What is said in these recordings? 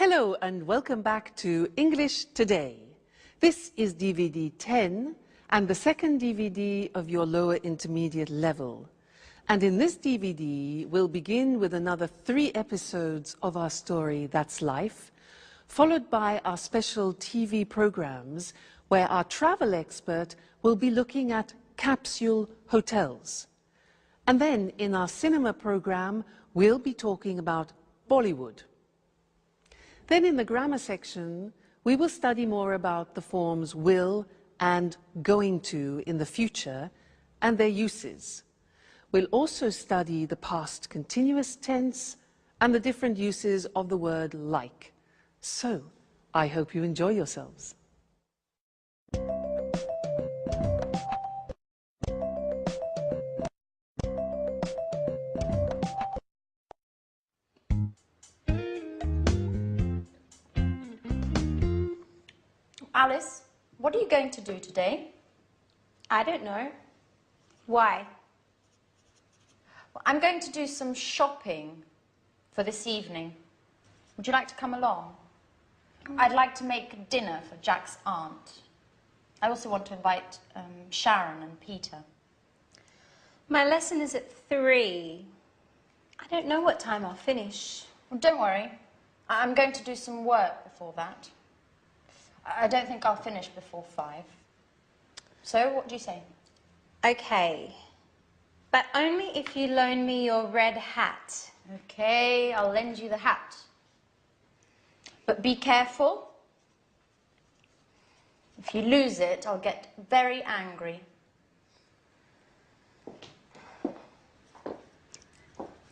Hello and welcome back to English Today. This is DVD 10 and the second DVD of your lower intermediate level. And in this DVD, we'll begin with another 3 episodes of our story, That's Life, followed by our special TV programs where our travel expert will be looking at capsule hotels. And then in our cinema program, we'll be talking about Bollywood. Then in the grammar section, we will study more about the forms will and going to in the future and their uses. We'll also study the past continuous tense and the different uses of the word like. So, I hope you enjoy yourselves. Alice, what are you going to do today? I don't know. Why? Well, I'm going to do some shopping for this evening. Would you like to come along? I'd like to make dinner for Jack's aunt. I also want to invite Sharon and Peter. My lesson is at 3. I don't know what time I'll finish. Well, don't worry. I'm going to do some work before that. I don't think I'll finish before 5. So, what do you say? Okay. But only if you loan me your red hat. Okay, I'll lend you the hat. But be careful. If you lose it, I'll get very angry.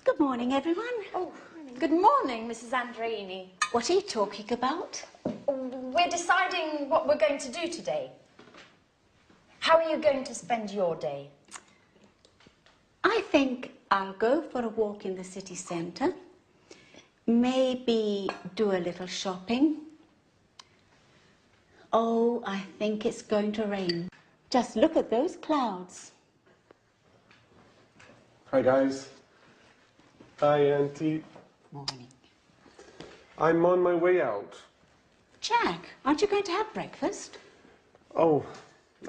Good morning, everyone. Oh, good morning, Mrs. Andreini. What are you talking about? We're deciding what we're going to do today. How are you going to spend your day? I think I'll go for a walk in the city centre. Maybe do a little shopping. Oh, I think it's going to rain. Just look at those clouds. Hi, guys. Hi, Auntie. Morning. I'm on my way out. Jack, aren't you going to have breakfast? Oh,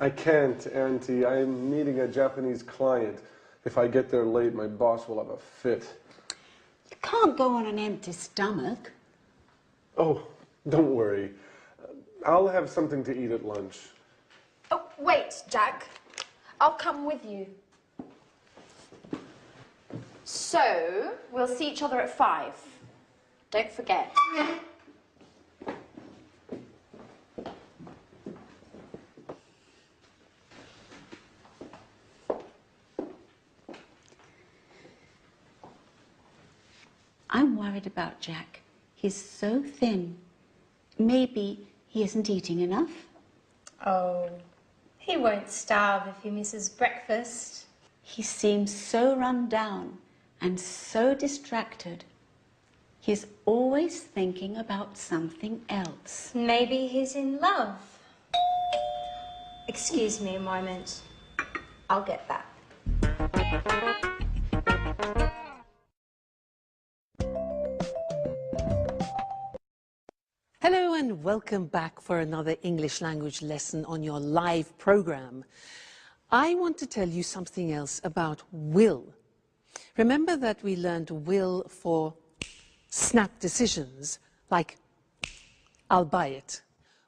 I can't, Auntie. I'm meeting a Japanese client. If I get there late, my boss will have a fit. You can't go on an empty stomach. Oh, don't worry. I'll have something to eat at lunch. Oh, wait, Jack. I'll come with you. So, we'll see each other at 5. Don't forget. I'm worried about Jack. He's so thin. Maybe he isn't eating enough. Oh, he won't starve if he misses breakfast. He seems so run down and so distracted. He's always thinking about something else. Maybe he's in love. Excuse me a moment. I'll get that. Hello and welcome back for another English language lesson on your live program. I want to tell you something else about will. Remember that we learned will for snap decisions, like I'll buy it.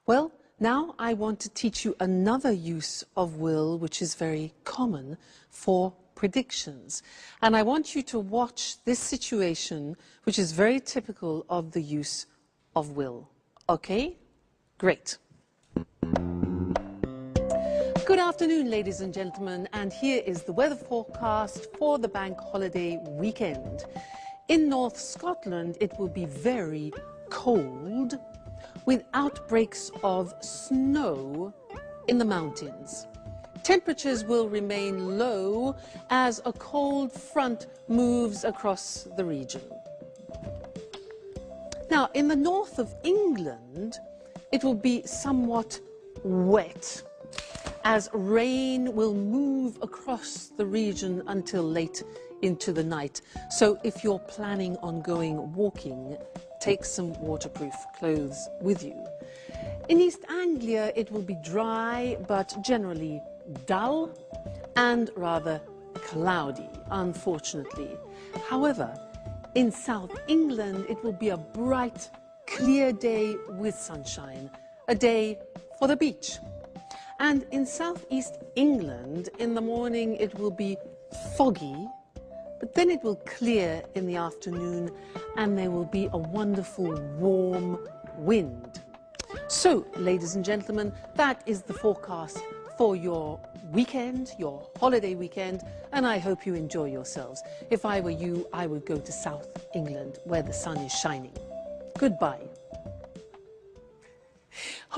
Well, now I want to teach you another use of will which is very common for predictions. And I want you to watch this situation which is very typical of the use of will. Okay? Great. Good afternoon, ladies and gentlemen, and here is the weather forecast for the bank holiday weekend. In North Scotland, it will be very cold, with outbreaks of snow in the mountains. Temperatures will remain low as a cold front moves across the region. Now, in the north of England, it will be somewhat wet, as rain will move across the region until late into the night. So if you're planning on going walking, take some waterproof clothes with you. In East Anglia, it will be dry, but generally dull and rather cloudy, unfortunately. However, in South England, it will be a bright, clear day with sunshine, a day for the beach. And in southeast England, in the morning, it will be foggy, but then it will clear in the afternoon and there will be a wonderful warm wind. So, ladies and gentlemen, that is the forecast for your weekend, your holiday weekend, and I hope you enjoy yourselves. If I were you, I would go to South England where the sun is shining. Goodbye.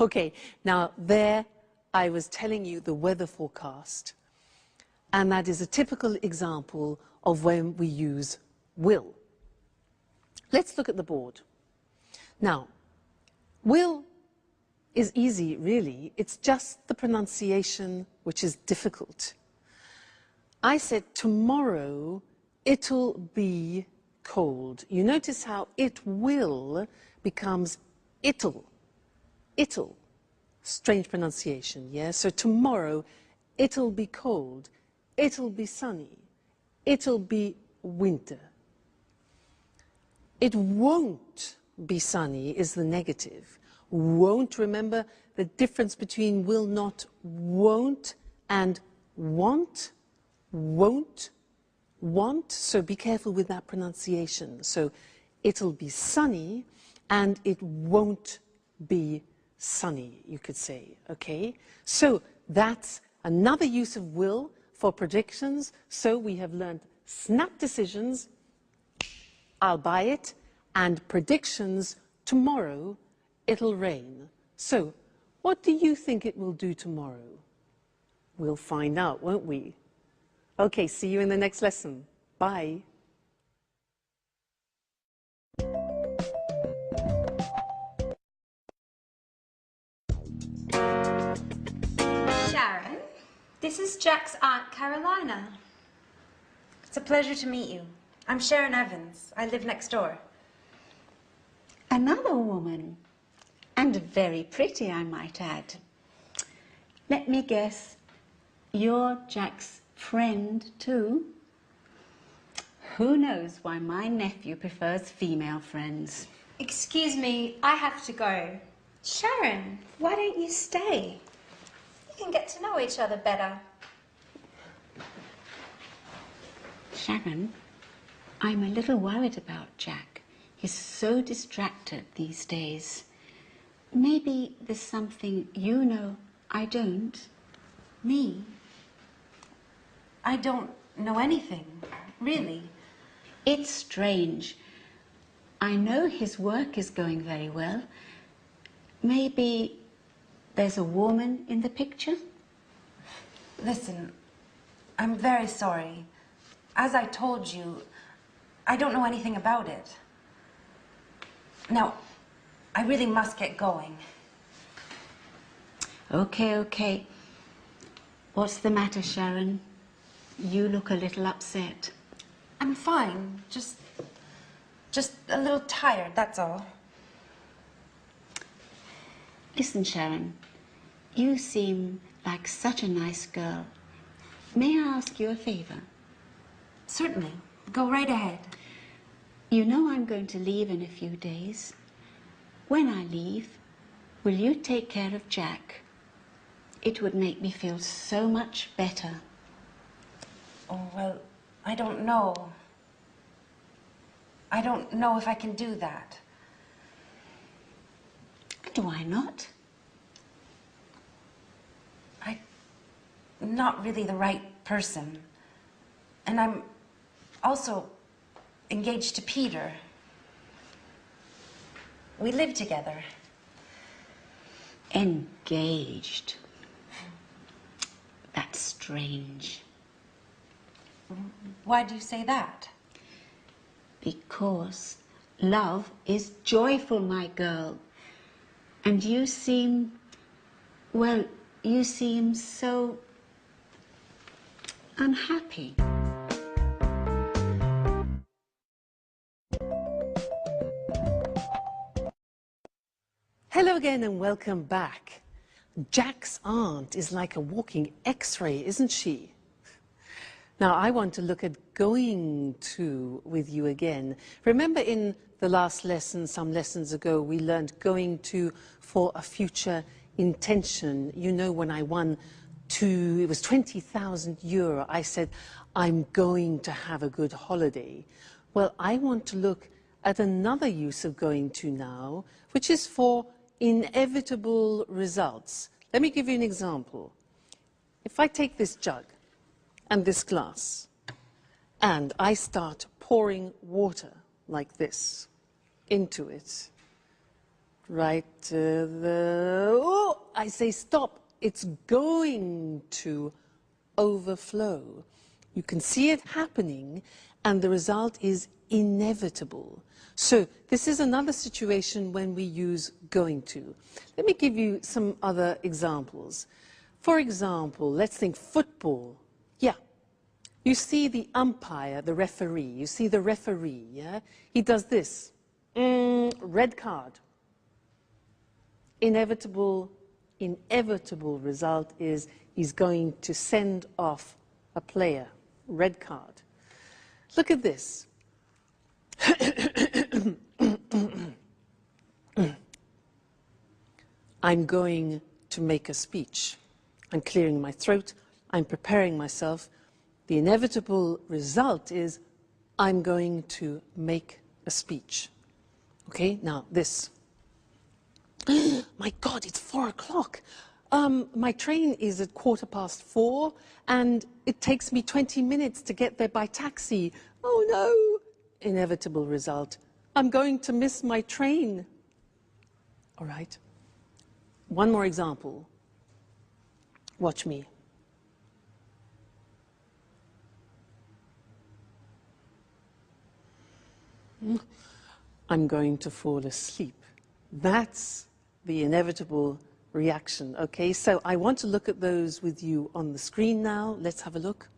Okay, now there I was telling you the weather forecast, and that is a typical example of when we use will. Let's look at the board. Now, will is easy, really. It's just the pronunciation which is difficult. I said tomorrow it'll be cold. You notice how it will becomes it'll. It'll. Strange pronunciation, yeah? So tomorrow it'll be cold. It'll be sunny. It'll be winter. It won't be sunny is the negative. Won't, remember the difference between will not, won't, and want, won't, want. So be careful with that pronunciation. So it'll be sunny and it won't be sunny, you could say, okay? So that's another use of will for predictions. So we have learned snap decisions, I'll buy it, and predictions, tomorrow it'll rain. So, what do you think it will do tomorrow? We'll find out, won't we? Okay, see you in the next lesson. Bye. Sharon, this is Jack's Aunt Carolina. It's a pleasure to meet you. I'm Sharon Evans. I live next door. Another woman, and very pretty, I might add. Let me guess, you're Jack's friend too? Who knows why my nephew prefers female friends? Excuse me, I have to go. Sharon, why don't you stay? You can get to know each other better. Sharon, I'm a little worried about Jack. He's so distracted these days. Maybe there's something you know I don't. Me? I don't know anything, really. It's strange. I know his work is going very well. Maybe there's a woman in the picture? Listen, I'm very sorry. As I told you, I don't know anything about it. Now, I really must get going. Okay. What's the matter, Sharon? You look a little upset. I'm fine. Just a little tired, that's all. Listen, Sharon, you seem like such a nice girl. May I ask you a favor? Certainly. Go right ahead. You know I'm going to leave in a few days. When I leave, will you take care of Jack? It would make me feel so much better. Oh, well, I don't know. I don't know if I can do that. And why not? I'm not really the right person. And I'm also engaged to Peter. We live together. Engaged. That's strange. Why do you say that? Because love is joyful, my girl. And you seem, well, you seem so unhappy. Hello again and welcome back. Jack's aunt is like a walking X-ray, isn't she? Now I want to look at going to with you again. Remember in the last lesson, some lessons ago, we learned going to for a future intention. You know, when I won it was 20,000 euro, I said, I'm going to have a good holiday. Well, I want to look at another use of going to now, which is for inevitable results. Let me give you an example. If I take this jug and this glass, and I start pouring water like this into it, I say stop, it's going to overflow. You can see it happening, and the result is inevitable. So this is another situation when we use going to. Let me give you some other examples. For example, let's think football. Yeah, you see the umpire, the referee. You see the referee, yeah? He does this. Red card. Inevitable result is he's going to send off a player. Red card. Look at this. I'm going to make a speech. I'm clearing my throat. I'm preparing myself. The inevitable result is I'm going to make a speech. Okay, now this. My God, it's 4 o'clock. My train is at 4:15, and it takes me 20 minutes to get there by taxi. Oh no! Inevitable result. I'm going to miss my train. All right. One more example. Watch me. I'm going to fall asleep. That's the inevitable reaction, okay? So I want to look at those with you on the screen now. Let's have a look.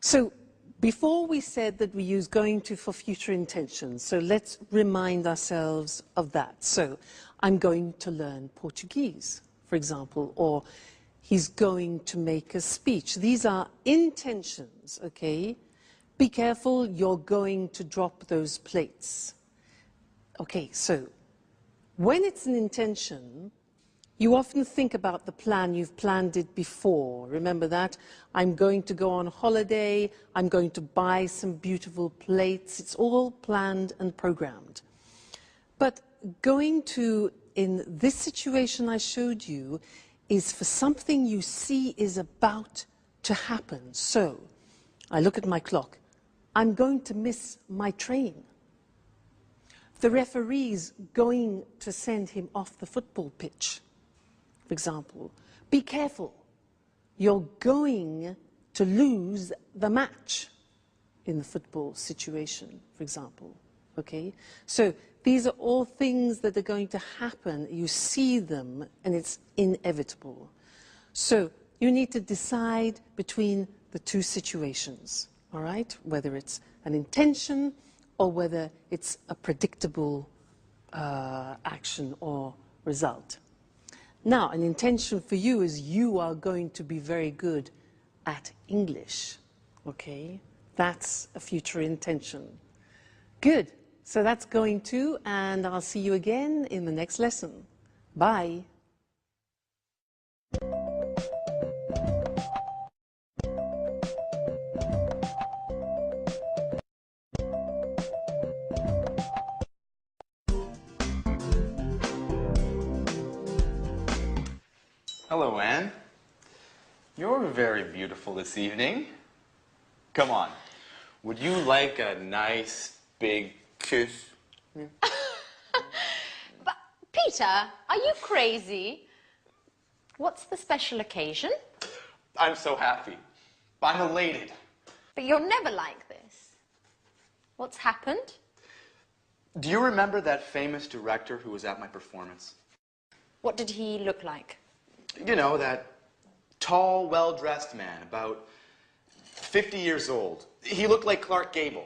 So before we said that we use going to for future intentions, so let's remind ourselves of that. So I'm going to learn Portuguese, for example, or he's going to make a speech. These are intentions, okay? Be careful, you're going to drop those plates. Okay, so when it's an intention, you often think about the plan, you've planned it before. Remember that? I'm going to go on holiday, I'm going to buy some beautiful plates. It's all planned and programmed. But going to, in this situation I showed you, is for something you see is about to happen. So, I look at my clock. I'm going to miss my train. The referee's going to send him off the football pitch, for example. Be careful. You're going to lose the match in the football situation, for example. Okay? So these are all things that are going to happen. You see them, and it's inevitable. So you need to decide between the two situations, all right? Whether it's an intention or whether it's a predictable action or result. Now, an intention for you is you are going to be very good at English, okay? That's a future intention. Good. So that's going to, and I'll see you again in the next lesson. Bye. Hello, Anne. You're very beautiful this evening. Come on. Would you like a nice big kiss? But, Peter, are you crazy? What's the special occasion? I'm so happy. I'm elated. But you're never like this. What's happened? Do you remember that famous director who was at my performance? What did he look like? You know, that tall, well-dressed man, about 50 years old. He looked like Clark Gable.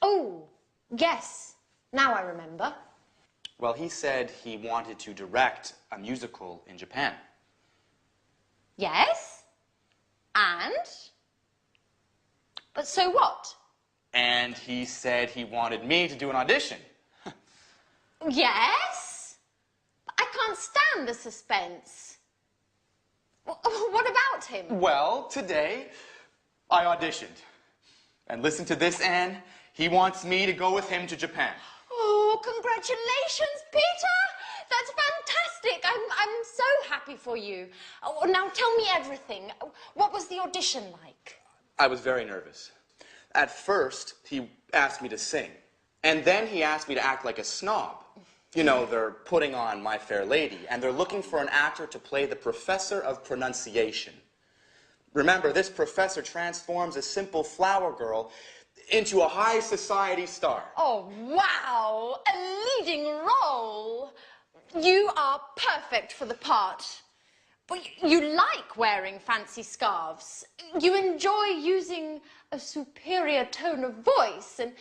Oh, yes. Now I remember. Well, he said he wanted to direct a musical in Japan. Yes? And? But so what? And he said he wanted me to do an audition. Yes? I can't stand the suspense. What about him? Well, today, I auditioned. And listen to this, Anne. He wants me to go with him to Japan. Oh, congratulations, Peter! That's fantastic. I'm so happy for you. Oh, now tell me everything. What was the audition like? I was very nervous. At first, he asked me to sing. And then he asked me to act like a snob. You know, they're putting on My Fair Lady, and they're looking for an actor to play the professor of pronunciation. Remember, this professor transforms a simple flower girl into a high society star. Oh, wow! A leading role! You are perfect for the part. But you like wearing fancy scarves. You enjoy using a superior tone of voice. And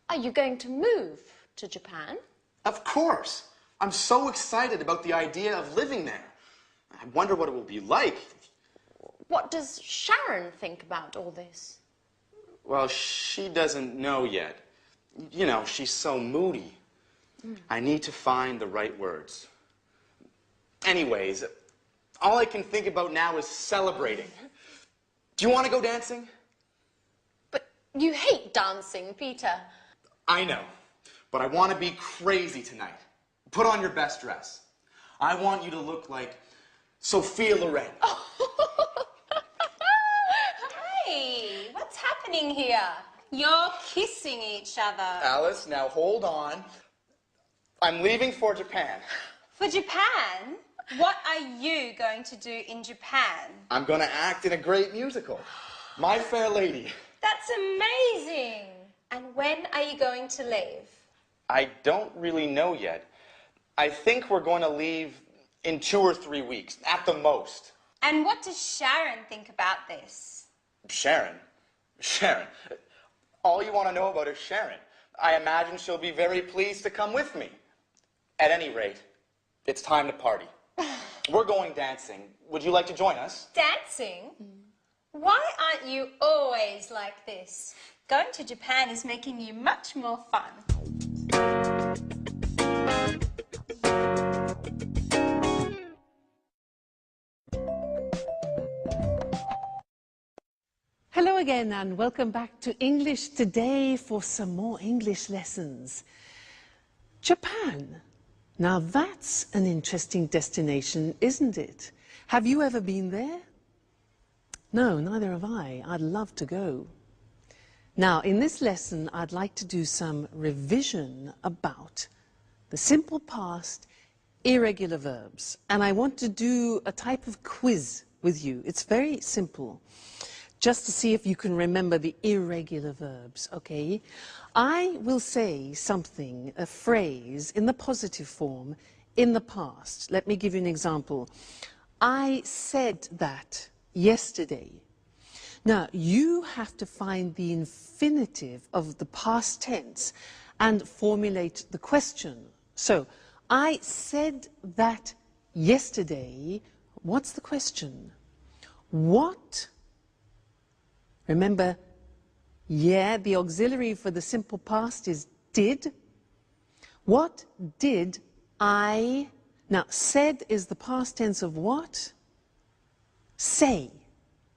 are you going to move to Japan? Of course. I'm so excited about the idea of living there. I wonder what it will be like. What does Sharon think about all this? Well, she doesn't know yet. You know, she's so moody. I need to find the right words. Anyways, all I can think about now is celebrating. Do you want to go dancing? But you hate dancing, Peter. I know, but I want to be crazy tonight. Put on your best dress. I want you to look like Sophia Loren. Hey, what's happening here? You're kissing each other. Alice, now hold on. I'm leaving for Japan. For Japan? What are you going to do in Japan? I'm going to act in a great musical, My Fair Lady. That's amazing. And when are you going to leave? I don't really know yet. I think we're going to leave in 2 or 3 weeks, at the most. And what does Sharon think about this? Sharon? Sharon? All you want to know about is Sharon. I imagine she'll be very pleased to come with me. At any rate, it's time to party. We're going dancing. Would you like to join us? Dancing? Why aren't you always like this? Going to Japan is making you much more fun. Hello again and welcome back to English Today for some more English lessons. Japan. Now that's an interesting destination, isn't it? Have you ever been there? No, neither have I. I'd love to go. Now, in this lesson, I'd like to do some revision about the simple past, irregular verbs. And I want to do a type of quiz with you. It's very simple, just to see if you can remember the irregular verbs, okay? I will say something, a phrase, in the positive form, in the past. Let me give you an example. I said that yesterday. Now, you have to find the infinitive of the past tense and formulate the question. So, I said that yesterday. What's the question? What? Remember, yeah, the auxiliary for the simple past is did. What did I? Now, said is the past tense of what? Say.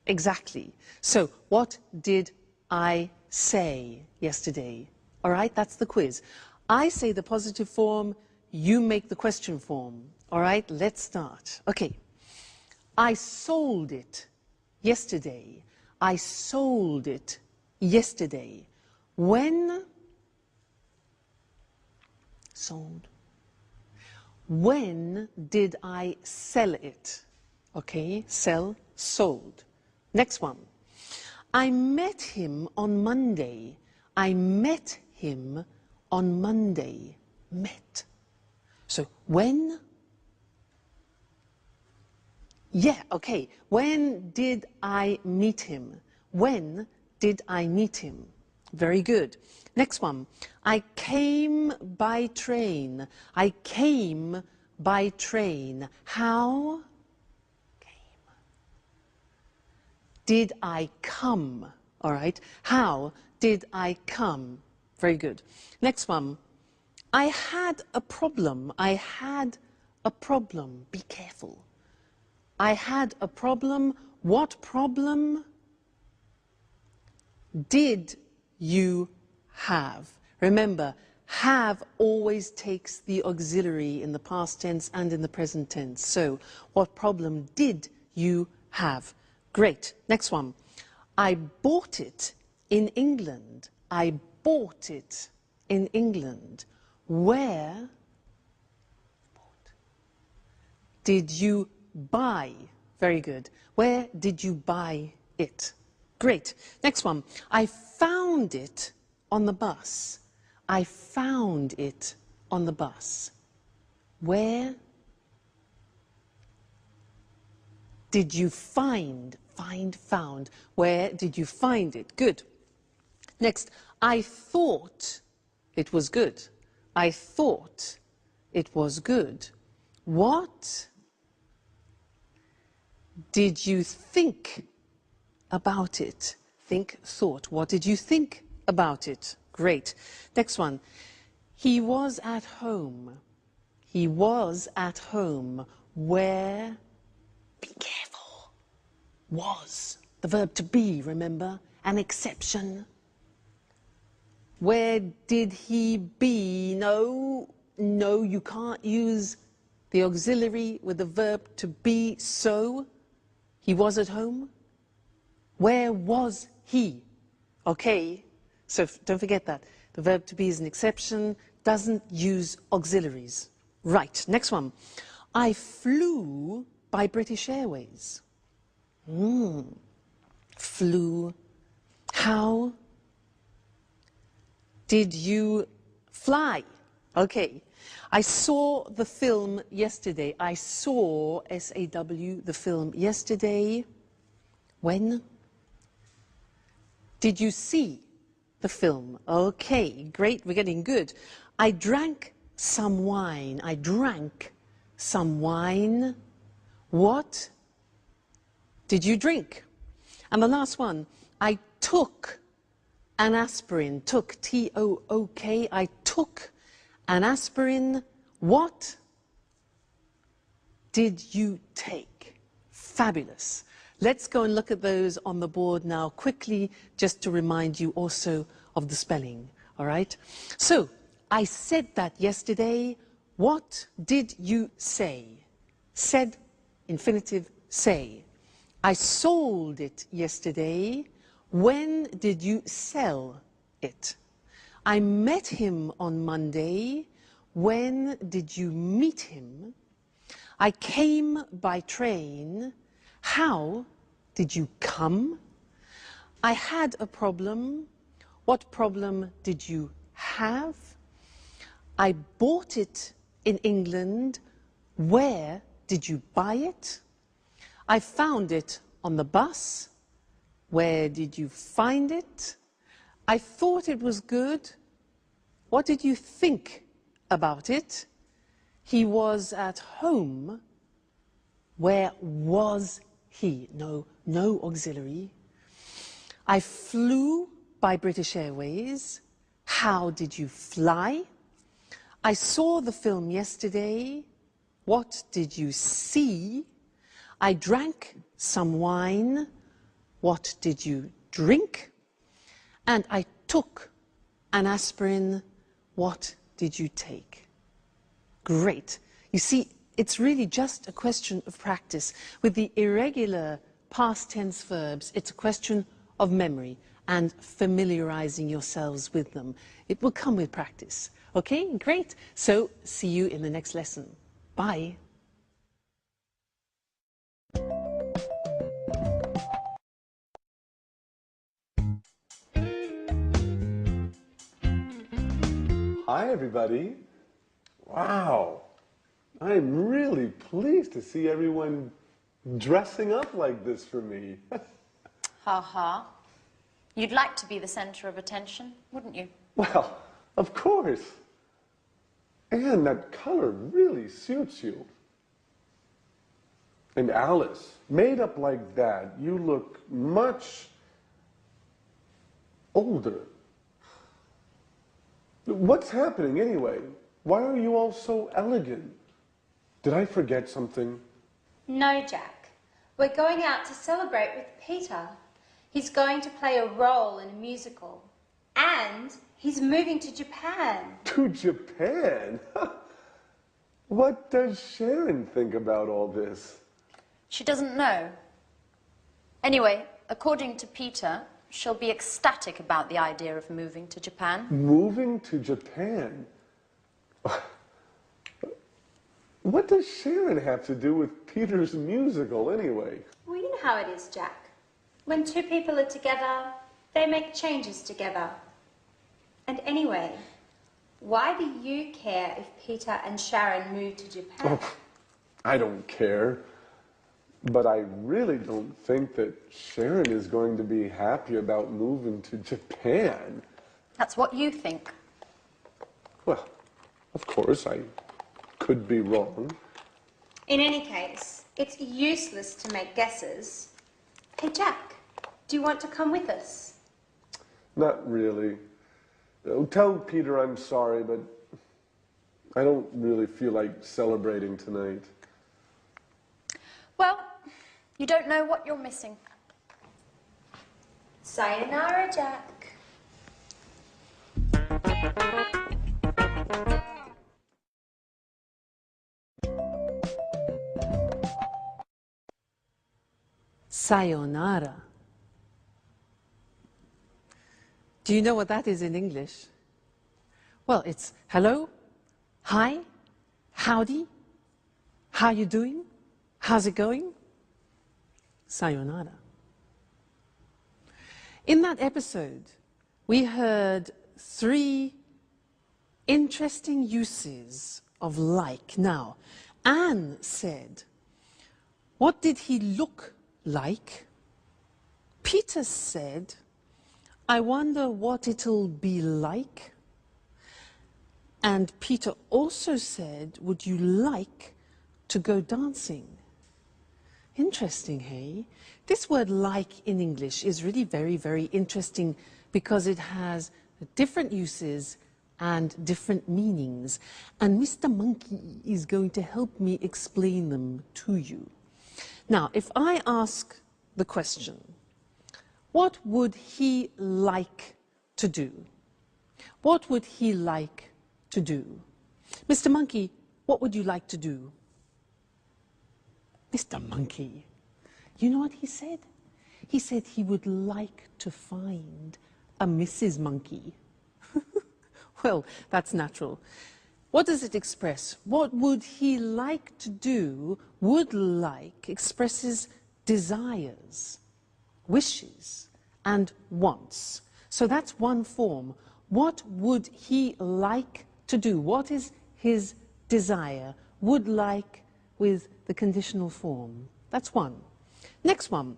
Exactly. So, what did I say yesterday? All right, that's the quiz. I say the positive form, you make the question form. All right, let's start. Okay. I sold it yesterday. I sold it yesterday. When? Sold. When did I sell it? Okay, sell, sold. Next one. I met him on Monday. I met him on Monday. Met. So when? Yeah, okay. When did I meet him? When did I meet him? Very good. Next one. I came by train. I came by train. How? Came. Did I come? All right. How did I come? Very good. Next one. I had a problem. I had a problem. Be careful. I had a problem. What problem did you have? Remember, have always takes the auxiliary in the past tense and in the present tense. So, what problem did you have? Great. Next one. I bought it in England. I bought it in England. Where did you buy? Very good. Where did you buy it? Great. Next one. I found it on the bus. I found it on the bus. Where did you find? Found. Where did you find it? Good. Next. I thought it was good. I thought it was good. What did you think about it? Think, thought. What did you think about it? Great. Next one. He was at home. He was at home. Where? Be careful. Was. The verb to be, remember? An exception. Where did he be? No, you can't use the auxiliary with the verb to be. So, he was at home. Where was he? Okay, so don't forget that. The verb to be is an exception, doesn't use auxiliaries. Right, next one. I flew by British Airways. Flew. How did you fly? Okay. I saw the film yesterday. I saw, S-A-W, the film yesterday. When? Did you see the film? Okay, great, we're getting good. I drank some wine. I drank some wine. What did you drink? And the last one, I took an aspirin. Took, T-O-O-K. I took an aspirin. What did you take? Fabulous. Let's go and look at those on the board now quickly, just to remind you also of the spelling, all right? So, I said that yesterday. What did you say? Said, infinitive, say. I sold it yesterday. When did you sell it? I met him on Monday. When did you meet him? I came by train. How did you come? I had a problem. What problem did you have? I bought it in England. Where did you buy it? I found it on the bus. Where did you find it? I thought it was good. What did you think about it? He was at home. Where was he? No auxiliary. I flew by British Airways. How did you fly? I saw the film yesterday. What did you see? I drank some wine. What did you drink? And I took an aspirin. What did you take? Great. You see, it's really just a question of practice. With the irregular past tense verbs, it's a question of memory and familiarizing yourselves with them. It will come with practice. Okay, great. So, see you in the next lesson. Bye. Hi, everybody. Wow. I'm really pleased to see everyone dressing up like this for me. Ha ha. You'd like to be the center of attention, wouldn't you? Well, of course. And that color really suits you. And Alice, made up like that, you look much older. What's happening anyway? Why are you all so elegant? Did I forget something? No, Jack. We're going out to celebrate with Peter. He's going to play a role in a musical. And he's moving to Japan. To Japan? What does Sharon think about all this? She doesn't know. Anyway, according to Peter, she'll be ecstatic about the idea of moving to Japan. Moving to Japan? What does Sharon have to do with Peter's musical anyway? Well, you know how it is, Jack. When two people are together, they make changes together. And anyway, why do you care if Peter and Sharon move to Japan? Oh, I don't care. But I really don't think that Sharon is going to be happy about moving to Japan. That's what you think. Well, of course, I could be wrong. In any case, it's useless to make guesses. Hey, Jack, do you want to come with us? Not really. Tell Peter I'm sorry, but I don't really feel like celebrating tonight. Well, you don't know what you're missing. Sayonara, Jack. Sayonara. Do you know what that is in English? Well, it's hello, hi, howdy, how you doing, how's it going? Sayonara. In that episode, we heard 3 interesting uses of like. Now, Anne said, what did he look like? Peter said, I wonder what it'll be like. And Peter also said, would you like to go dancing? Interesting, hey? This word like in English is really very, very interesting because it has different uses and different meanings. And Mr. Monkey is going to help me explain them to you. Now, if I ask the question, what would he like to do? What would he like to do? Mr. Monkey, what would you like to do? Mr. Monkey, you know what he said? He said he would like to find a Mrs. Monkey. Well, that's natural. What does it express? What would he like to do? Would like expresses desires, wishes, and wants. So that's one form. What would he like to do? What is his desire? Would like with the conditional form. That's one. Next one.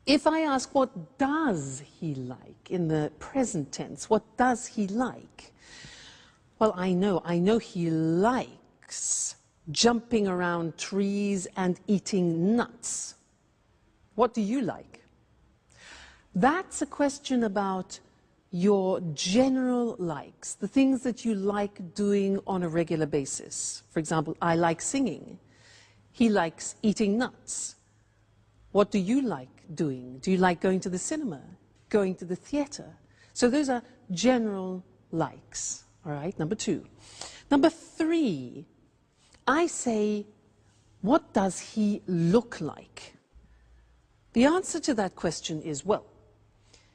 If I ask what does he like in the present tense, what does he like? Well, I know he likes jumping around trees and eating nuts. What do you like? That's a question about your general likes, the things that you like doing on a regular basis. For example, I like singing. He likes eating nuts. What do you like doing? Do you like going to the cinema, going to the theater? So those are general likes, all right? Number 2. Number 3, I say, what does he look like? The answer to that question is, well,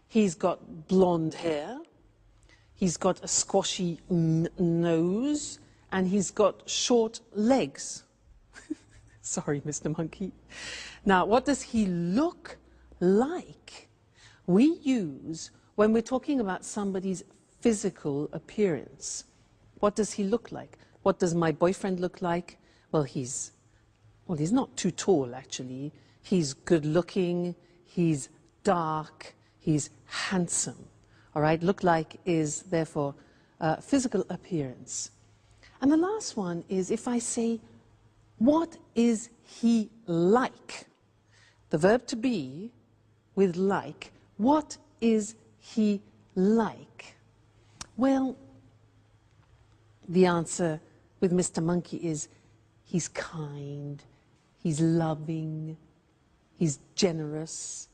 he's got blonde hair, he's got a squashy nose, and he's got short legs. Sorry, Mr. Monkey. Now, what does he look like? We use when we're talking about somebody's physical appearance. What does he look like? What does my boyfriend look like? Well, he's not too tall, actually. He's good looking, he's dark, he's handsome. All right, look like is therefore physical appearance. And the last one is if I say, what is he like? The verb to be with like, what is he like? Well, the answer with Mr. Monkey is he's kind, he's loving, he's generous,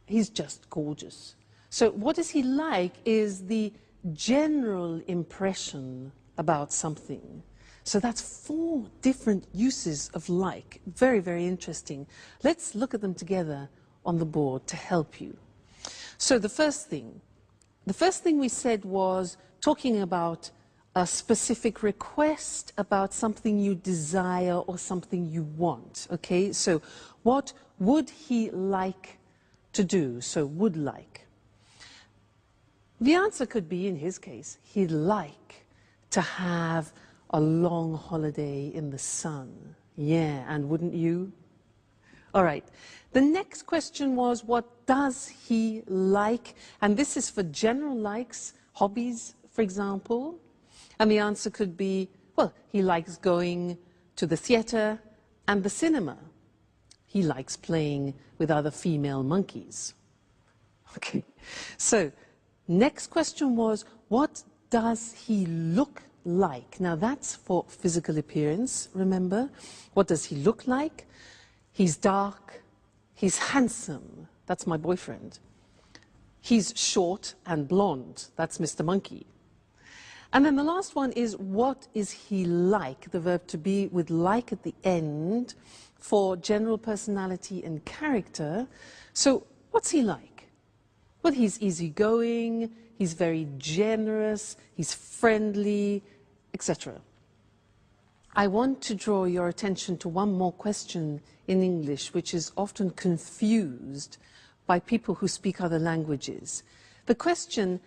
he's just gorgeous. So what is he like is the general impression about something. So that's 4 different uses of like. Very, very interesting. Let's look at them together on the board to help you. So the first thing we said was talking about a specific request about something you desire or something you want, okay? So what would he like to do? So would like. The answer could be, in his case, he'd like to have a long holiday in the sun. Yeah, and wouldn't you? All right. The next question was, what does he like? And this is for general likes, hobbies, for example. And the answer could be, well, he likes going to the theater and the cinema. He likes playing with other female monkeys. Okay. So, next question was, what does he look like? Now that's for physical appearance, remember? What does he look like? He's dark, he's handsome, that's my boyfriend. He's short and blonde, that's Mr. Monkey. And then the last one is, what is he like? The verb to be with like at the end for general personality and character. So what's he like? Well, he's easygoing, he's very generous, he's friendly, etc. I want to draw your attention to one more question in English, which is often confused by people who speak other languages. The question,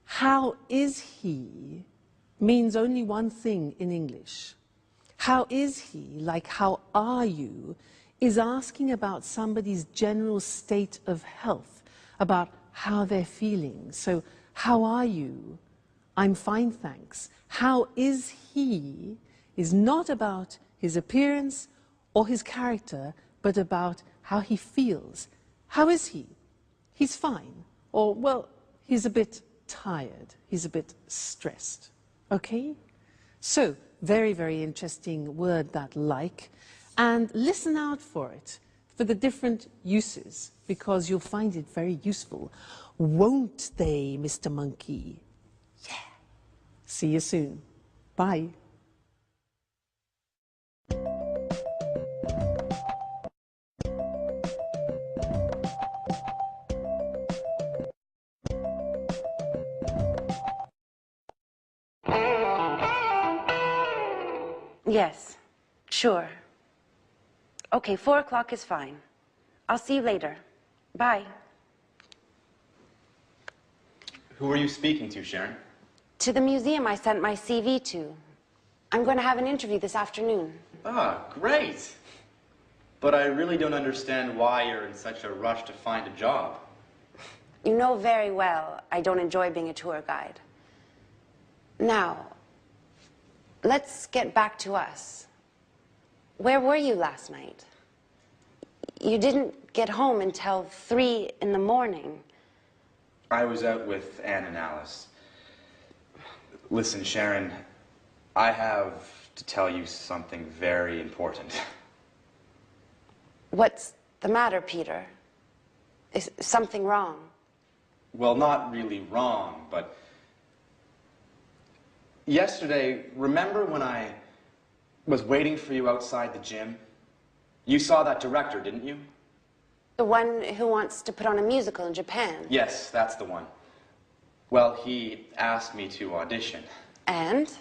how is he, means only one thing in English. How is he, like how are you, is asking about somebody's general state of health, about how they're feeling. So, how are you? I'm fine, thanks. How is he is not about his appearance or his character, but about how he feels. How is he? He's fine. Or, well, he's a bit tired. He's a bit stressed. Okay? So, very, very interesting word, that like. And listen out for it, for the different uses, because you'll find it very useful. Won't they, Mr. Monkey? Yeah. See you soon. Bye. Yes, sure. Okay, 4 o'clock is fine. I'll see you later. Bye. Who are you speaking to, Sharon? To the museum I sent my CV to. I'm going to have an interview this afternoon. Ah, great. But I really don't understand why you're in such a rush to find a job. You know very well I don't enjoy being a tour guide. Now, let's get back to us. Where were you last night? You didn't get home until 3 in the morning. I was out with Anne and Alice. Listen, Sharon, I have to tell you something very important. What's the matter, Peter? Is something wrong? Well, not really wrong, but yesterday, remember when I was waiting for you outside the gym? You saw that director, didn't you? The one who wants to put on a musical in Japan? Yes, that's the one. Well, he asked me to audition. And?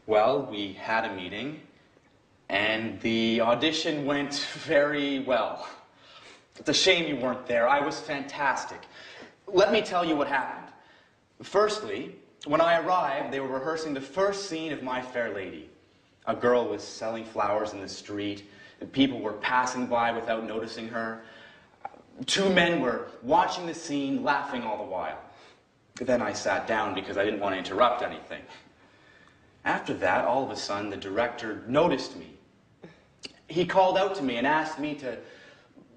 Well, we had a meeting, and the audition went very well. It's a shame you weren't there. I was fantastic. Let me tell you what happened. Firstly, when I arrived, they were rehearsing the first scene of My Fair Lady. A girl was selling flowers in the street, and people were passing by without noticing her. Two men were watching the scene, laughing all the while. Then I sat down because I didn't want to interrupt anything. After that, all of a sudden, the director noticed me. He called out to me and asked me to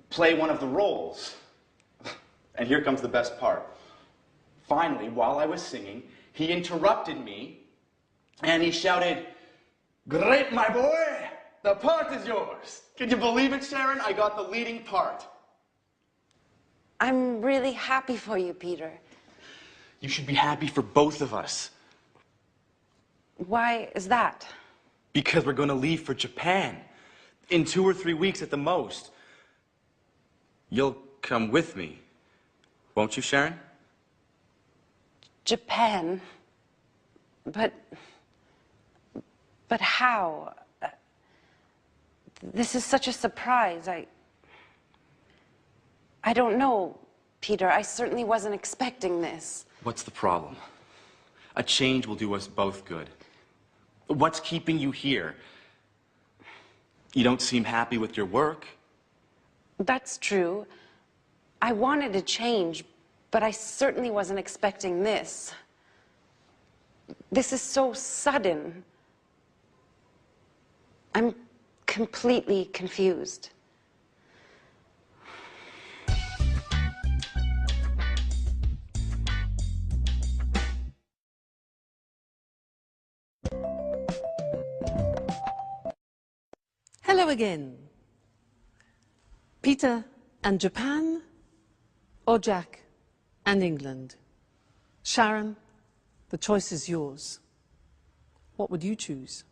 play one of the roles. And here comes the best part. Finally, while I was singing, he interrupted me and he shouted, "Great, my boy! The part is yours." Can you believe it, Sharon? I got the leading part. I'm really happy for you, Peter. You should be happy for both of us. Why is that? Because we're going to leave for Japan in 2 or 3 weeks at the most. You'll come with me, won't you, Sharon? Japan? But how? This is such a surprise. I don't know, Peter. I certainly wasn't expecting this. What's the problem? A change will do us both good. What's keeping you here? You don't seem happy with your work. That's true. I wanted to change, but I certainly wasn't expecting this. This is so sudden. I'm completely confused. Hello again. Peter and Japan, or Jack and England? Sharon, the choice is yours. What would you choose?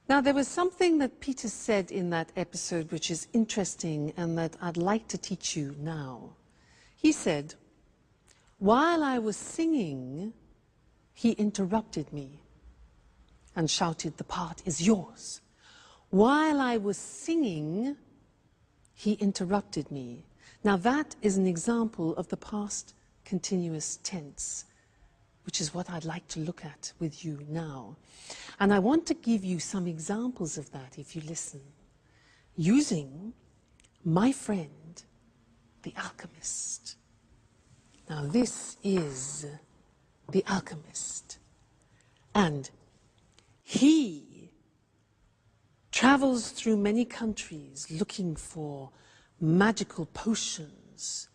Now, there was something that Peter said in that episode which is interesting and that I'd like to teach you now. He said, while I was singing, he interrupted me and shouted, "The part is yours." While I was singing, he interrupted me. Now that is an example of the past continuous tense, which is what I'd like to look at with you now. And I want to give you some examples of that if you listen, using my friend, the alchemist. Now this is the alchemist. And he travels through many countries looking for magical potions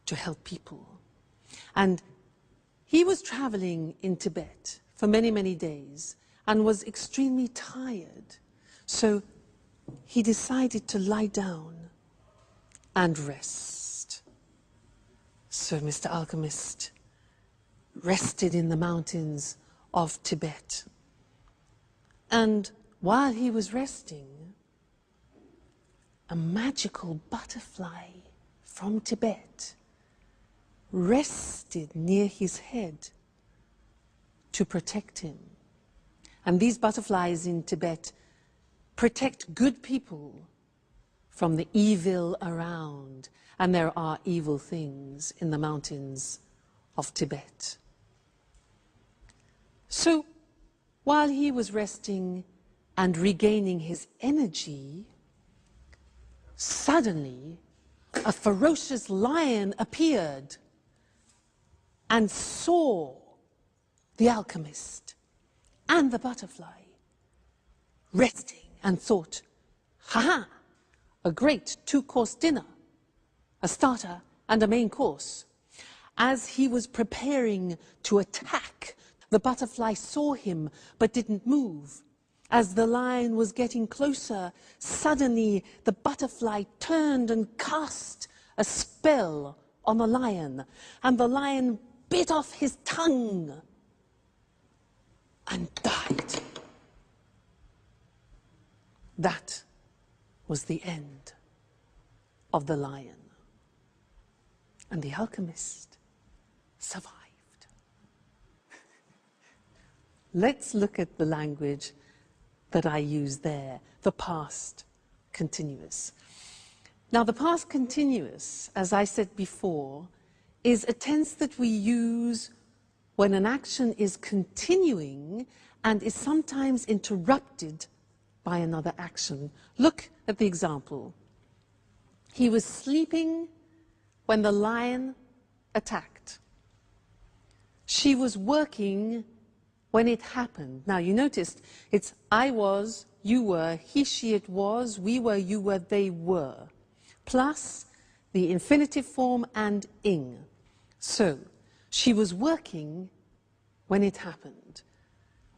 to help people. And he was traveling in Tibet for many, many days and was extremely tired. So he decided to lie down and rest. So Mr. Alchemist rested in the mountains of Tibet. And while he was resting, a magical butterfly from Tibet rested near his head to protect him. And these butterflies in Tibet protect good people from the evil around. And there are evil things in the mountains of Tibet. So, while he was resting and regaining his energy, suddenly a ferocious lion appeared and saw the alchemist and the butterfly resting and thought, "Ha-ha, a great two-course dinner, a starter and a main course." As he was preparing to attack, the butterfly saw him but didn't move. As the lion was getting closer, suddenly the butterfly turned and cast a spell on the lion, and the lion bit off his tongue and died. That was the end of the lion. And the alchemist survived. Let's look at the language that I use there, the past continuous. Now, the past continuous, as I said before, is a tense that we use when an action is continuing and is sometimes interrupted by another action. Look at the example. He was sleeping when the lion attacked. She was working when it happened. Now, you noticed it's I was, you were, he, she, it was, we were, you were, they were, plus the infinitive form and ing. So, she was working when it happened.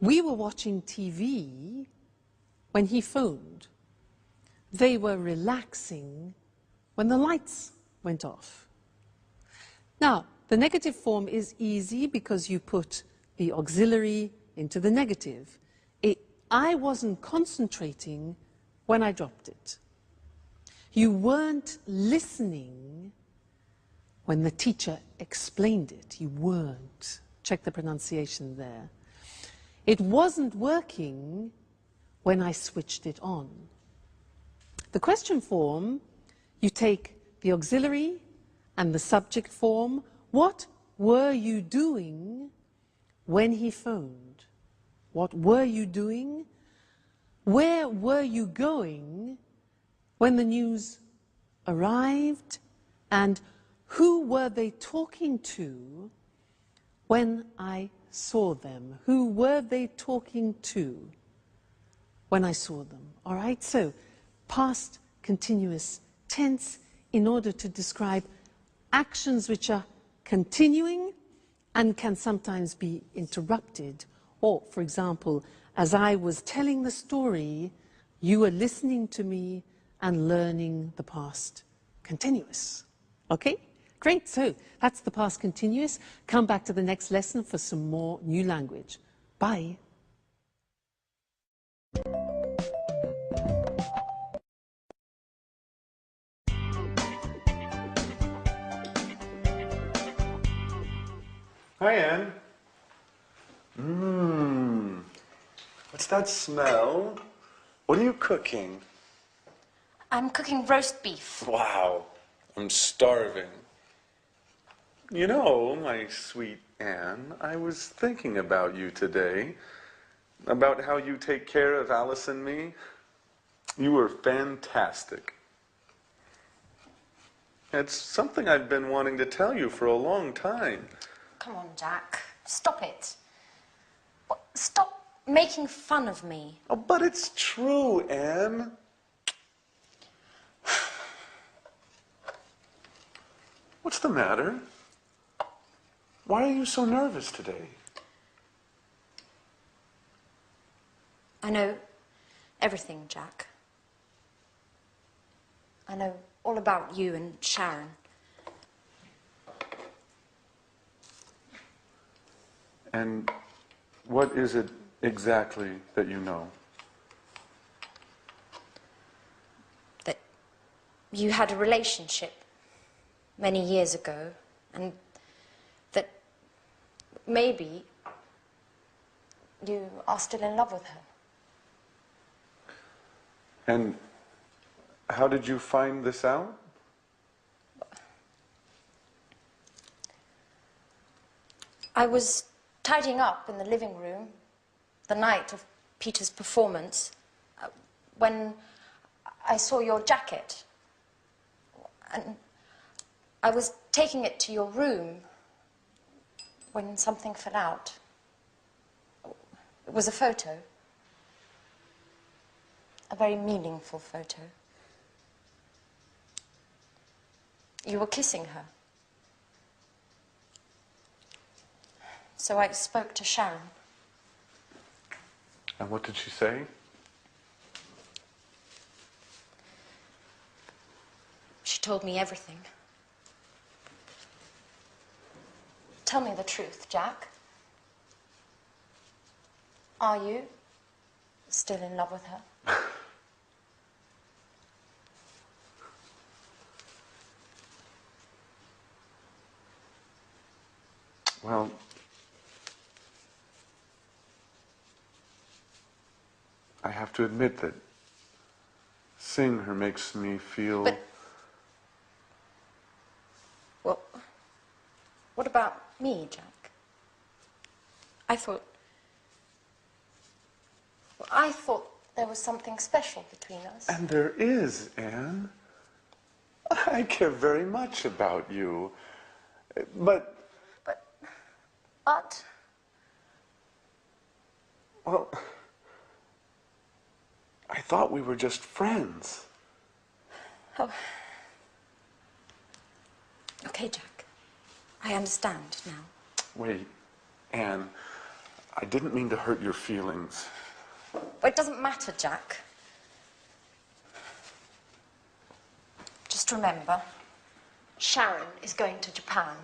We were watching TV when he phoned. They were relaxing when the lights went off. Now, the negative form is easy because you put the auxiliary into the negative. I wasn't concentrating when I dropped it. You weren't listening when the teacher explained it. You weren't. Check the pronunciation there. It wasn't working when I switched it on. The question form, you take the auxiliary and the subject form. What were you doing when he phoned? What were you doing? Where were you going when the news arrived? And who were they talking to when I saw them? Who were they talking to when I saw them? All right, so past continuous tense in order to describe actions which are continuing and can sometimes be interrupted. Or, for example, as I was telling the story, you were listening to me and learning the past continuous. Okay? Great, so that's the past continuous. Come back to the next lesson for some more new language. Bye. Hi, Anne. What's that smell? What are you cooking? I'm cooking roast beef. Wow, I'm starving. You know, my sweet Anne, I was thinking about you today, about how you take care of Alice and me. You were fantastic. It's something I've been wanting to tell you for a long time. Come on, Jack. Stop it. Stop making fun of me. Oh, but it's true, Anne. What's the matter? Why are you so nervous today? I know everything, Jack. I know all about you and Sharon. And what is it exactly that you know? That you had a relationship many years ago, and that maybe you are still in love with her. And how did you find this out? I was tidying up in the living room the night of Peter's performance when I saw your jacket. And I was taking it to your room when something fell out. It was a photo. A very meaningful photo. You were kissing her. So I spoke to Sharon. And what did she say? She told me everything. Tell me the truth, Jack. Are you still in love with her? Well, I have to admit that seeing her makes me feel... But, well, what about me, Jack? I thought there was something special between us. And there is, Anne. I care very much about you. But... But? Well, I thought we were just friends. Oh. Okay, Jack. I understand now. Wait, Anne, I didn't mean to hurt your feelings. But it doesn't matter, Jack. Just remember, Sharon is going to Japan.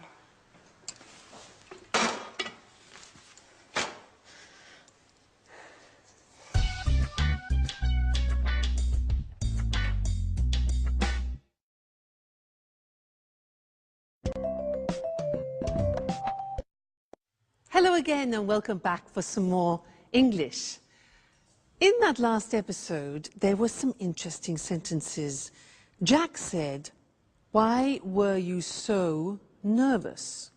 Hello again and welcome back for some more English. In that last episode, there were some interesting sentences. Jack said, "Why were you so nervous?"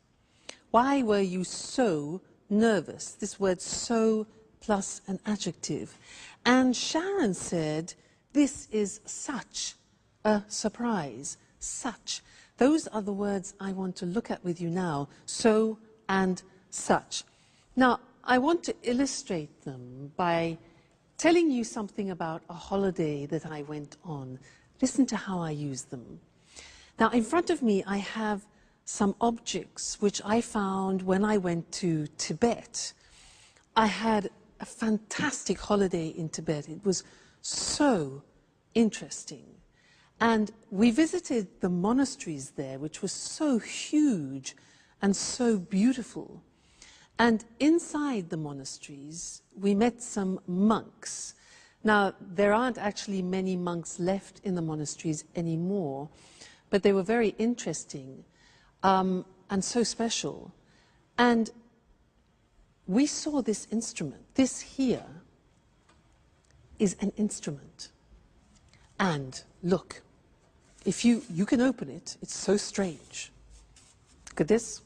Why were you so nervous? This word so plus an adjective. And Sharon said, "This is such a surprise." Such. Those are the words I want to look at with you now. So and such. Now, I want to illustrate them by telling you something about a holiday that I went on. Listen to how I use them. Now, in front of me, I have some objects which I found when I went to Tibet. I had a fantastic holiday in Tibet. It was so interesting. And we visited the monasteries there, which was so huge and so beautiful. And inside the monasteries, we met some monks. Now, there aren't actually many monks left in the monasteries anymore, but they were very interesting and so special. And we saw this instrument. This here is an instrument. And look, if you can open it, it's so strange. Look at this.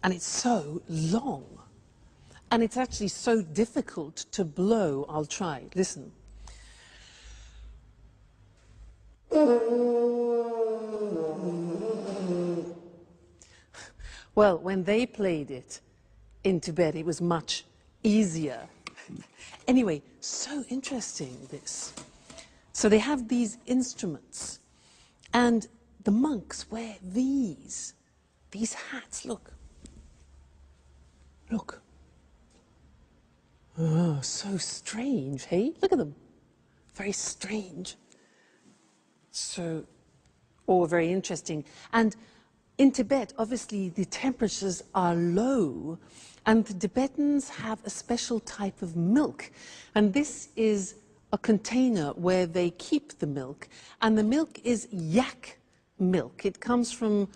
And it's so long. And it's actually so difficult to blow. I'll try. Listen. Well, when they played it in Tibet, it was much easier. Anyway, so interesting, this. So they have these instruments. And the monks wear these hats, look. Look. Oh, so strange, hey? Look at them. Very strange. So, or very interesting. And in Tibet, obviously, the temperatures are low, and the Tibetans have a special type of milk. And this is a container where they keep the milk. And the milk is yak milk. It comes from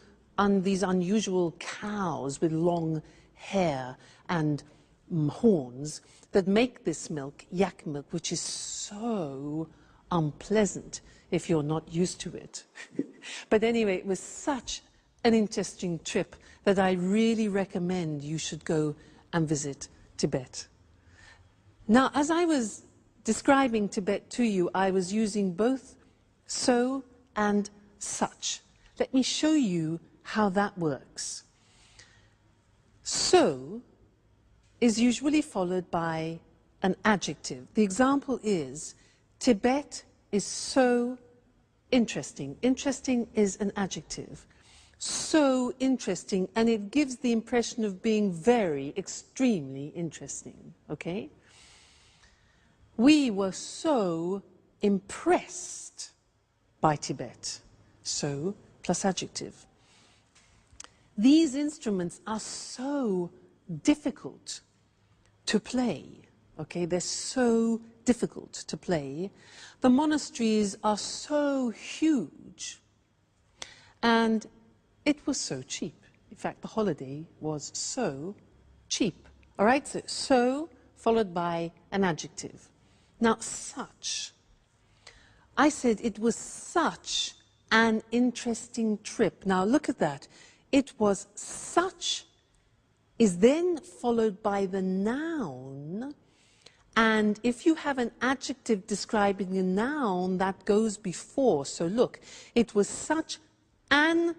these unusual cows with long hair and horns that make this milk, yak milk, which is so unpleasant if you're not used to it. But anyway, it was such an interesting trip that I really recommend you should go and visit Tibet. Now, as I was describing Tibet to you, I was using both so and such. Let me show you how that works. So is usually followed by an adjective. The example is, Tibet is so interesting. Interesting is an adjective. So interesting, and it gives the impression of being very, extremely interesting, okay? We were so impressed by Tibet. So plus adjective. These instruments are so difficult to play, okay? They're so difficult to play. The monasteries are so huge, and it was so cheap. In fact, the holiday was so cheap. All right, so followed by an adjective. Now, such. I said it was such an interesting trip. Now, look at that. It was such is then followed by the noun, And if you have an adjective describing a noun, that goes before. So look, it was such an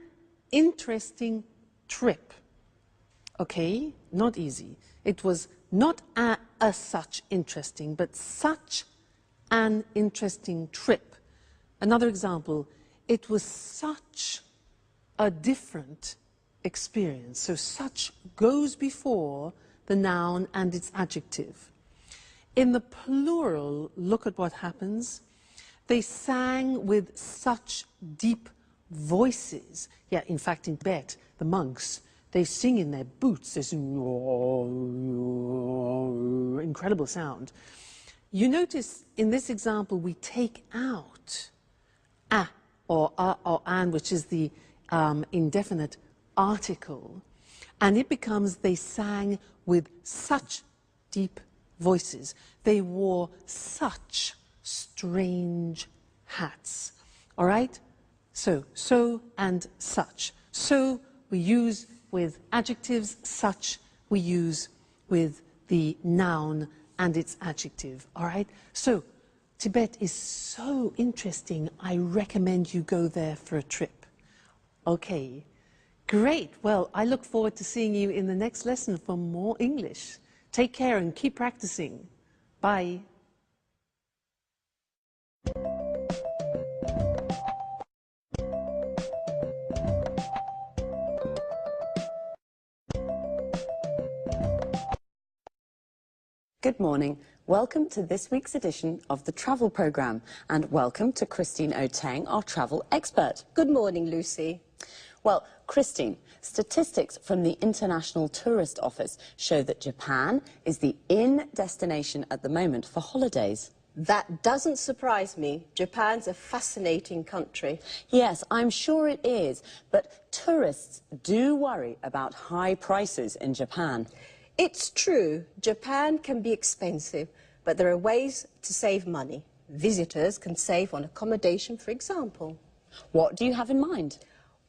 interesting trip. Okay, not easy. It was not a such interesting, but such an interesting trip. Another example, it was such a different experience. So such goes before the noun and its adjective. In the plural, look at what happens. They sang with such deep voices. Yeah, in fact, in Tibet, the monks, they sing in their boots. There's incredible sound. You notice in this example, we take out a or an, which is the indefinite article, and it becomes they sang with such deep voices. They wore such strange hats. All right? So and such. So we use with adjectives, such we use with the noun and its adjective. All right? So Tibet is so interesting. I recommend you go there for a trip. Okay. Great. Well, I look forward to seeing you in the next lesson for more English. Take care and keep practicing. Bye. Good morning. Welcome to this week's edition of the Travel Programme, and welcome to Christine Oteng, our travel expert. Good morning, Lucy. Well, Christine, statistics from the International Tourist Office show that Japan is the in destination at the moment for holidays. That doesn't surprise me. Japan's a fascinating country. Yes, I'm sure it is, but tourists do worry about high prices in Japan. It's true, Japan can be expensive, but there are ways to save money. Visitors can save on accommodation, for example. What do you have in mind?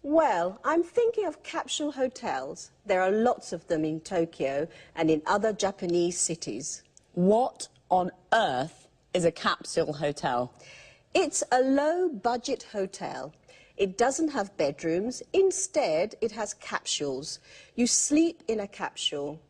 Well, I'm thinking of capsule hotels. There are lots of them in Tokyo and in other Japanese cities. What on earth is a capsule hotel? It's a low-budget hotel. It doesn't have bedrooms. Instead, it has capsules. You sleep in a capsule.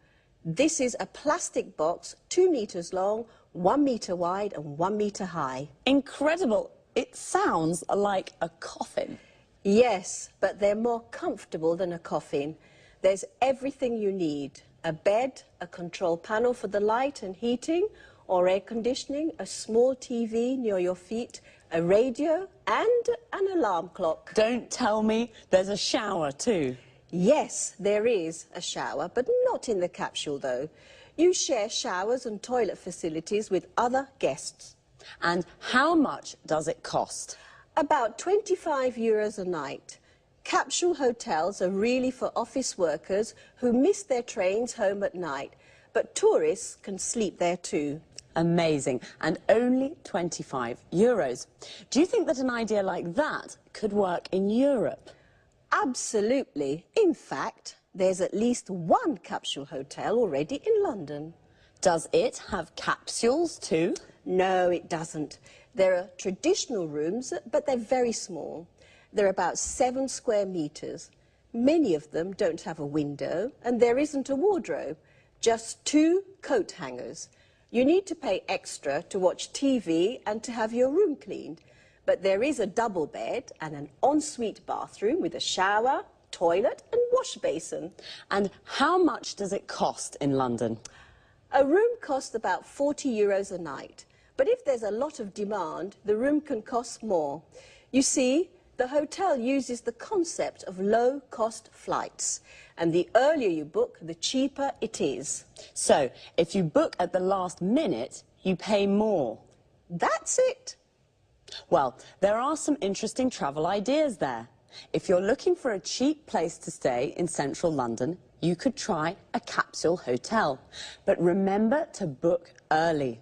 This is a plastic box, 2 meters long, 1 meter wide and 1 meter high. Incredible. It sounds like a coffin. Yes, but they're more comfortable than a coffin. There's everything you need. A bed, a control panel for the light and heating or air conditioning, a small TV near your feet, a radio and an alarm clock. Don't tell me there's a shower too. Yes, there is a shower, but not in the capsule though. You share showers and toilet facilities with other guests. And how much does it cost? About €25 a night. Capsule hotels are really for office workers who miss their trains home at night, but tourists can sleep there too. Amazing. And only €25. Do you think that an idea like that could work in Europe? Absolutely. In fact, there's at least one capsule hotel already in London. Does it have capsules too? No, it doesn't. There are traditional rooms, but they're very small. They're about 7 square meters. Many of them don't have a window, and there isn't a wardrobe, just 2 coat hangers. You need to pay extra to watch TV and to have your room cleaned. But there is a double bed and an ensuite bathroom with a shower, toilet and wash basin. And how much does it cost in London? A room costs about €40 a night. But if there's a lot of demand, the room can cost more. You see, the hotel uses the concept of low-cost flights. And the earlier you book, the cheaper it is. So, if you book at the last minute, you pay more. That's it. Well, there are some interesting travel ideas there. If you're looking for a cheap place to stay in central London, you could try a capsule hotel. But remember to book early.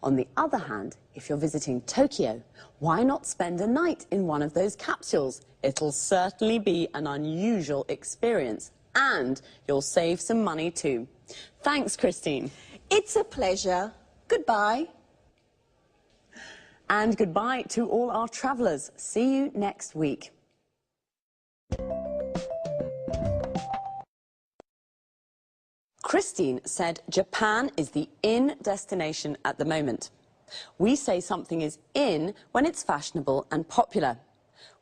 On the other hand, if you're visiting Tokyo, why not spend a night in one of those capsules? It'll certainly be an unusual experience, and you'll save some money too. Thanks, Christine. It's a pleasure. Goodbye. And goodbye to all our travellers. See you next week. Christine said Japan is the in destination at the moment. We say something is in when it's fashionable and popular.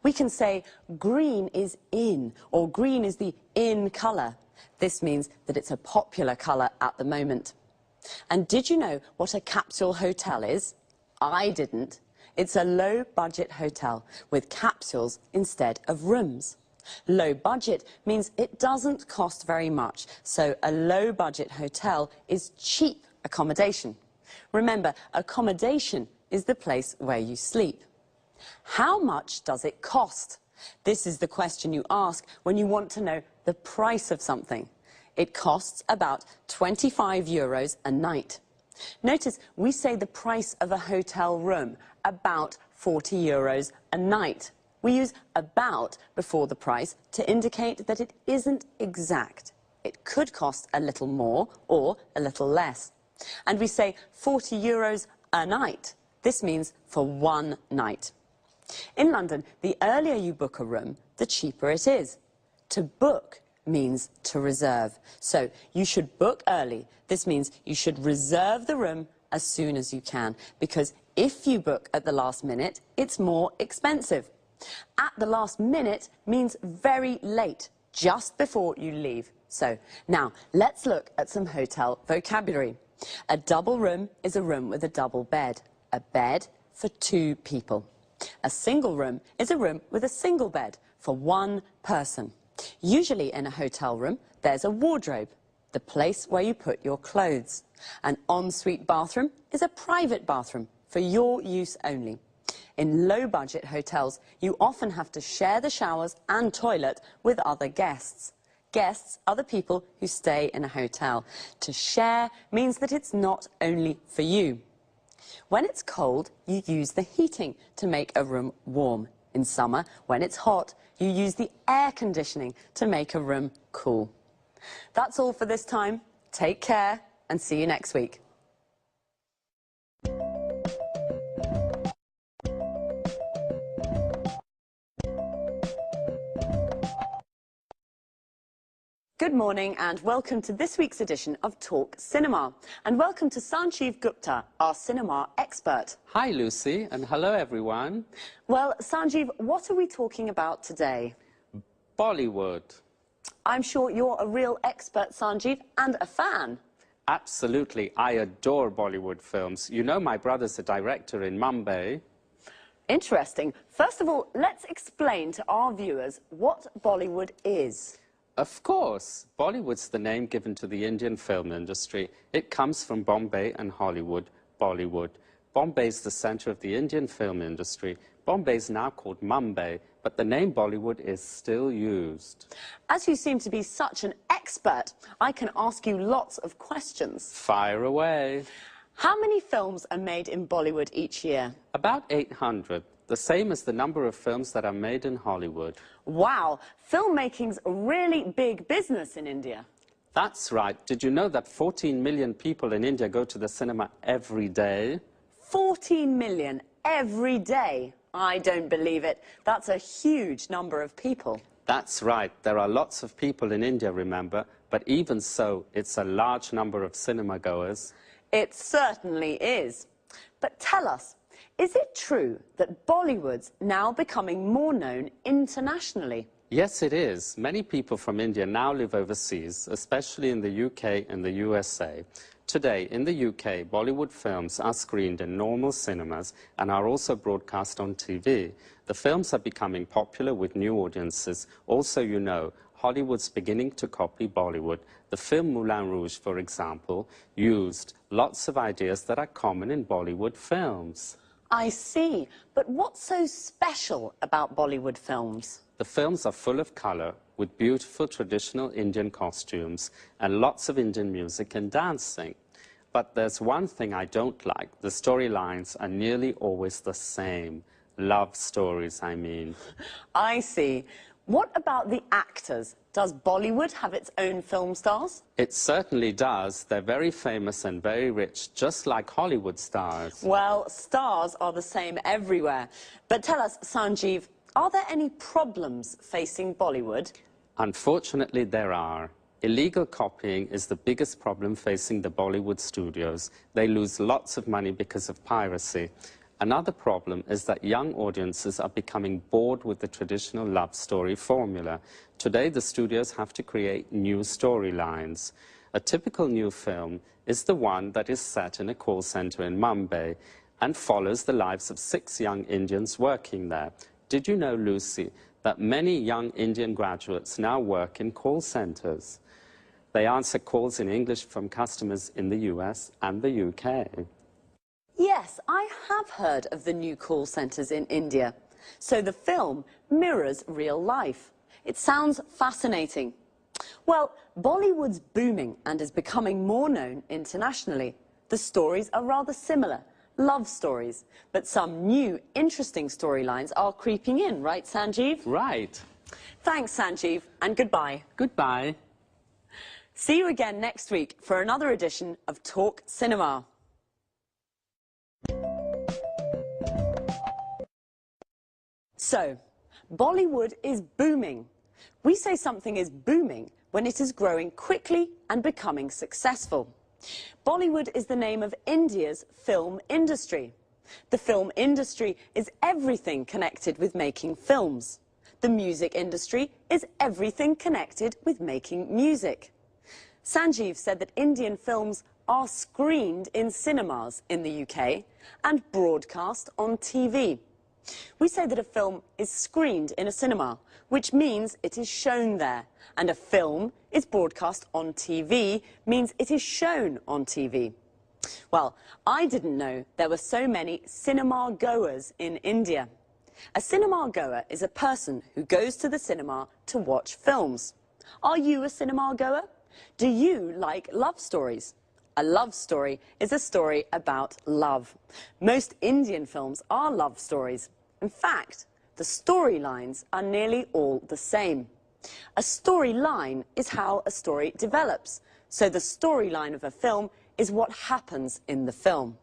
We can say green is in, or green is the in colour. This means that it's a popular colour at the moment. And did you know what a capsule hotel is? I didn't. It's a low-budget hotel with capsules instead of rooms. Low budget means it doesn't cost very much, so a low-budget hotel is cheap accommodation. Remember, accommodation is the place where you sleep. How much does it cost? This is the question you ask when you want to know the price of something. It costs about €25 a night. Notice we say the price of a hotel room, about €40 a night. We use about before the price to indicate that it isn't exact. It could cost a little more or a little less. And we say €40 a night. This means for one night. In London, the earlier you book a room, the cheaper it is. To book means to reserve. So you should book early. This means you should reserve the room as soon as you can, because if you book at the last minute, it's more expensive. At the last minute means very late, just before you leave. So now let's look at some hotel vocabulary. A double room is a room with a double bed, a bed for two people. A single room is a room with a single bed for one person. Usually in a hotel room, there's a wardrobe, the place where you put your clothes. An ensuite bathroom is a private bathroom for your use only. In low-budget hotels, you often have to share the showers and toilet with other guests. Guests are the people who stay in a hotel. To share means that it's not only for you. When it's cold, you use the heating to make a room warm. In summer, when it's hot, you use the air conditioning to make a room cool. That's all for this time. Take care and see you next week. Good morning and welcome to this week's edition of Talk Cinema. And welcome to Sanjeev Gupta, our cinema expert. Hi, Lucy, and hello, everyone. Well, Sanjeev, what are we talking about today? Bollywood. I'm sure you're a real expert, Sanjeev, and a fan. Absolutely. I adore Bollywood films. You know, my brother's a director in Mumbai. Interesting. First of all, let's explain to our viewers what Bollywood is. Of course. Bollywood's the name given to the Indian film industry. It comes from Bombay and Hollywood, Bollywood. Bombay's the center of the Indian film industry. Bombay's now called Mumbai, but the name Bollywood is still used. As you seem to be such an expert, I can ask you lots of questions. Fire away. How many films are made in Bollywood each year? About 800. The same as the number of films that are made in Hollywood. Wow, filmmaking's a really big business in India. That's right. Did you know that 14 million people in India go to the cinema every day? 14 million every day? I don't believe it. That's a huge number of people. That's right. There are lots of people in India, remember, but even so, it's a large number of cinema goers. It certainly is. But tell us, is it true that Bollywood's now becoming more known internationally? Yes, it is. Many people from India now live overseas, especially in the UK and the USA. Today, in the UK, Bollywood films are screened in normal cinemas and are also broadcast on TV. The films are becoming popular with new audiences. Also, you know, Hollywood's beginning to copy Bollywood. The film Moulin Rouge, for example, used lots of ideas that are common in Bollywood films. I see. But what's so special about Bollywood films? The films are full of colour, with beautiful traditional Indian costumes and lots of Indian music and dancing. But there's one thing I don't like. The storylines are nearly always the same. Love stories, I mean. I see. What about the actors? Does Bollywood have its own film stars? It certainly does. They're very famous and very rich, just like Hollywood stars. Well, stars are the same everywhere. But tell us, Sanjeev, are there any problems facing Bollywood? Unfortunately, there are. Illegal copying is the biggest problem facing the Bollywood studios. They lose lots of money because of piracy. Another problem is that young audiences are becoming bored with the traditional love story formula. Today, the studios have to create new storylines. A typical new film is the one that is set in a call center in Mumbai and follows the lives of 6 young Indians working there. Did you know, Lucy, that many young Indian graduates now work in call centers? They answer calls in English from customers in the US and the UK. Yes, I have heard of the new call centres in India. So the film mirrors real life. It sounds fascinating. Well, Bollywood's booming and is becoming more known internationally. The stories are rather similar, love stories. But some new, interesting storylines are creeping in, right, Sanjeev? Right. Thanks, Sanjeev, and goodbye. Goodbye. See you again next week for another edition of Talk Cinema. So, Bollywood is booming. We say something is booming when it is growing quickly and becoming successful. Bollywood is the name of India's film industry. The film industry is everything connected with making films. The music industry is everything connected with making music. Sanjeev said that Indian films are screened in cinemas in the UK and broadcast on TV. We say that a film is screened in a cinema, which means it is shown there, and a film is broadcast on TV means it is shown on TV. Well, I didn't know there were so many cinema goers in India. A cinema goer is a person who goes to the cinema to watch films. Are you a cinema goer? Do you like love stories? A love story is a story about love. Most Indian films are love stories. In fact, the storylines are nearly all the same. A storyline is how a story develops. So the storyline of a film is what happens in the film.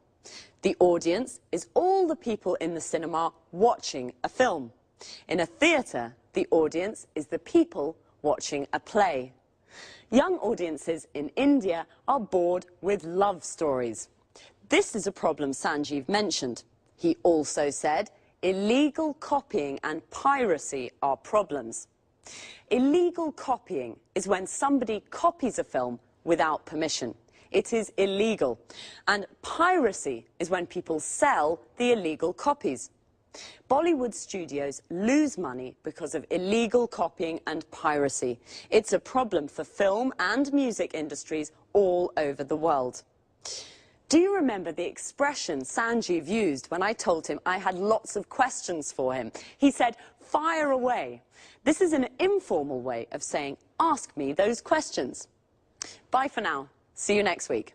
The audience is all the people in the cinema watching a film. In a theatre, the audience is the people watching a play. Young audiences in India are bored with love stories. This is a problem Sanjeev mentioned. He also said illegal copying and piracy are problems. Illegal copying is when somebody copies a film without permission. It is illegal. And piracy is when people sell the illegal copies. Bollywood studios lose money because of illegal copying and piracy. It's a problem for film and music industries all over the world. Do you remember the expression Sanjeev used when I told him I had lots of questions for him? He said, "Fire away." This is an informal way of saying, ask me those questions. Bye for now. See you next week.